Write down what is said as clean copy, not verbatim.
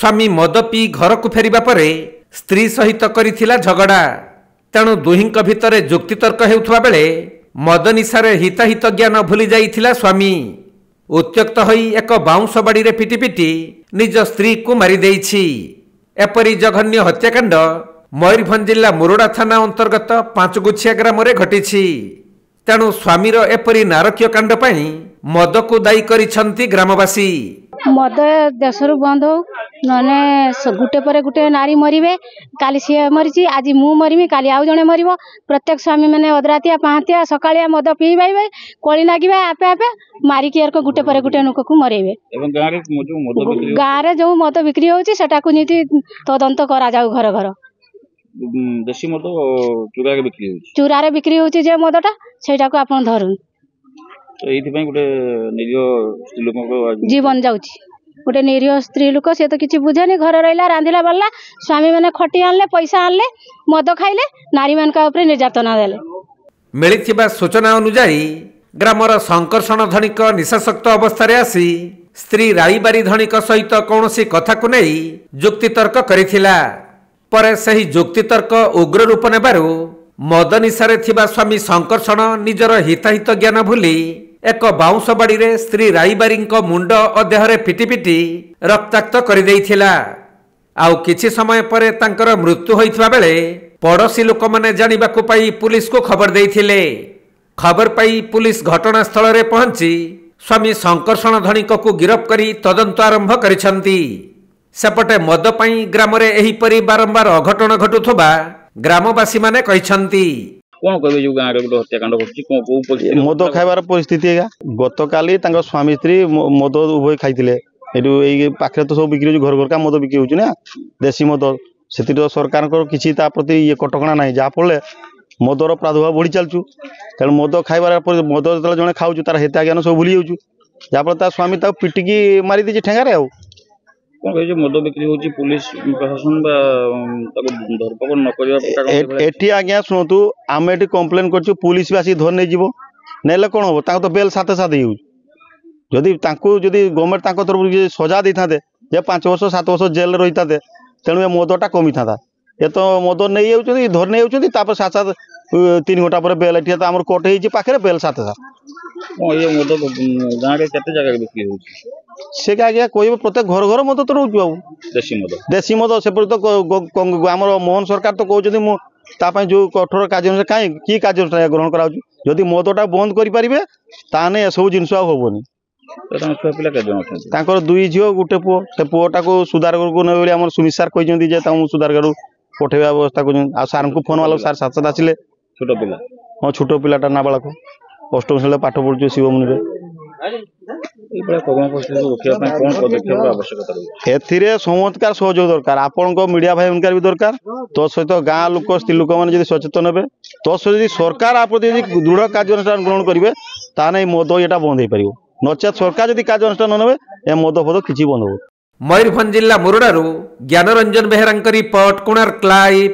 स्वामी मद पी घर को फेरिबा परे स्त्री सहित करिथिला झगड़ा। तेणु दुहिंक भितरे जुक्तितर्क हेउथुवा बेले मद निशारे हिताहित ज्ञान भूली जाइथिला स्वामी। उत्त्यक्त होई एक बाउंस बाड़ी रे पिटी पिटी निज स्त्री को मारी देइछि। एपरी जघन्य हत्याकांड मयूरभंज जिला मुरुडा थाना अंतर्गत पांचगुछिया ग्राम रे घटिछि। तेणु स्वामीर एपरी नारकीय कांड पई मद को दायी करिसंती ग्रामवासी। मद देशरू बंद हो नने गुटे पर गुटे नारी मरिबे। काली सी मरीची आज मु मरमी काली आउ जणे मरिबो। प्रत्येक स्वामी मैंने अदरातिया पाहातिया सकाळिया मद पीबाइबे कोली लागिबे आपे आपे मारी के गुटे पर गुटे नुक को मरेबे। गाँव रे जो मद बिक्री होची सेटा को नीति तदंत करा जाऊ घर घर। देशी मद चूरा रे बिक्री होची जे मदटा सेटा को आपण धरुन। एइथि गुटे निरीह स्त्री लोक जीवन जाउची। गोटे निरीह स्त्री लोक से तो किसी बुझेनी घर रहा रांधिला बल्ला स्वामी मैंने खटी आनले पैसा आनले मद खाइले नारी मान निर्यातना देले। मिलिथिबा सूचना अनुसार ग्रामर संकर्षण धनिक निशाशक्त अवस्था आसी स्त्री राईबारी धनिक सहित कौनसी कथा को नहीं जुक्तितर्क करिथिला। परे सही जुक्तितर्क उग्र रूप नेबारु मद निशारे थिबा स्वामी संकर्षण निजर हिताहित ज्ञान भूली एक बाउंस बाड़ी रे स्त्री राईबारी मुंड और देहरे पिटी पिटी रक्ताक्त कर देइथिला। आउ किछि समय परे तांकर मृत्यु होइथिबा बेले पड़ोसी लोक माने जानिबाकु पाई पुलिस को खबर देइथिले। खबर पाई पुलिस घटनास्थल रे पहुंची स्वामी संकर्षण धनिक को गिरफ्त करी तदंत आरंभ करिसंती। सेपटे मद पाई ग्राम रे एही परि बारंबार अघटन घटुथबा ग्रामवासी माने कहिसंती। कौन कहबे जो गाँव रे गोटे हत्याकांड होछि कोन को परिस्थिति मद खाइबार परिस्थिति है। गतकाली तांको स्वामी स्त्री मद उभय खाइथिले। एडु एई पाखरे तो सब बिक्री घर घर का मद बिक्री होछि ना देशी मद सेति तो सरकार को किछि ता प्रति ये कटकणा नाही जा पड़ले मदर प्रादुर्भाव बढ़ी चलछु। तेणु मद खाइबार मद जतले जने खाउछु तार हेता ज्ञान सब भूली जाउछु जा पर ता स्वामी ता पिटिकी मारी दिछि ठेंगारे। आउ कौन कहे मद बिक्री होछि पुलिस प्रशासन बा ताको धरपकड़ न करिया एठी आज्ञा सुनतु आमे एठी कंप्लेन करछु पुलिस बासी धर नै जीवो नेले कोन हो ताको तो बेल साथे साथे यूज जदि ताको जदि गवर्नमेंट ताको तरफ सजा दै थाते जे 5 वर्ष 7 वर्ष जेल रही थाते तेणु ए मदटा कमी था। ये तो मद नै जाउछथि धर नै जाउछथि तापर 7 3 घंटा पर बेल एठी त हमर कोर्ट हेछि पाखरे बेल साथे साथ। ये मद गाँव रे केते जगह बिक्री होछि से क्या कह प्रत्येक घर घर मद तो रोच बाबू देशी मद से आम मोहन सरकार तो कहते जो कठोर कार्य कहीं कार्यानुष्ठान ग्रहण करा मदटा बंद करें ताने सब जिनस आनी। तांकर 2 झील गोटे पुओ से पुओटा को सुधारगढ़ को नहीं आम सुमित सार कहते सुधारगढ़ पठेवा व्यवस्था कर सार को फोन वाला सार सात आसिले छोट पिला हाँ छोट पिलाटा नाबालक 8म श्रेणी पाठ पढ़ु शिवमुनि एथिरे समस्तकार सहयोग दरकार आपण मीडिया भाई उनकार भी दरकार तो सहित गाँव लोक स्त्री लोक मैंने सचेतन हे तो सहित सरकार आप दृढ़ कार्यानुष्ठान ग्रहण करेंगे ताने मद यहाँ बंद हो पार नचेत सरकार जब कार्यानुष्ठान ने ए मद फद कि बंद हो। मयूरभंज जिला मुरुडारू ज्ञानरंजन बेहेरा रिपोर्ट कोणार्क लाइव।